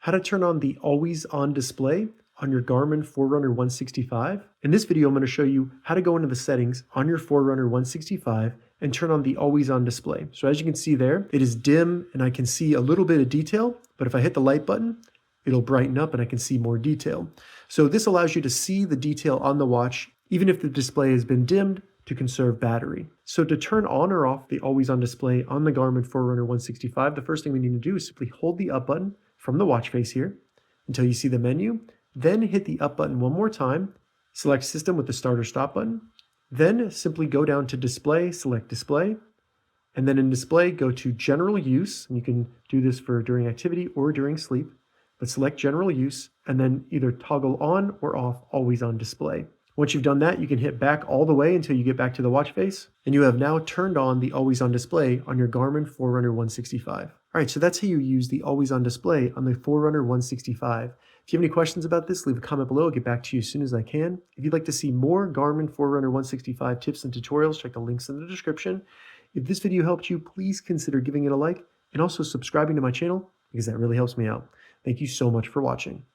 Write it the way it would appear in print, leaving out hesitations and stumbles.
how to turn on the always on display on your Garmin Forerunner 165. In this video, I'm going to show you how to go into the settings on your Forerunner 165 and turn on the always on display. So as you can see there, it is dim and I can see a little bit of detail, but if I hit the light button, it'll brighten up and I can see more detail. So this allows you to see the detail on the watch, even if the display has been dimmed, to conserve battery. So to turn on or off the always on display on the Garmin Forerunner 165, the first thing we need to do is simply hold the up button from the watch face here until you see the menu, then hit the up button one more time, select system with the start or stop button, then simply go down to display, select display, and then in display go to general use, and you can do this for during activity or during sleep, but select general use and then either toggle on or off always on display. Once you've done that, you can hit back all the way until you get back to the watch face, and you have now turned on the always on display on your Garmin Forerunner 165. All right, so that's how you use the always on display on the Forerunner 165. If you have any questions about this, leave a comment below. I'll get back to you as soon as I can. If you'd like to see more Garmin Forerunner 165 tips and tutorials, check the links in the description. If this video helped you, please consider giving it a like and also subscribing to my channel because that really helps me out. Thank you so much for watching.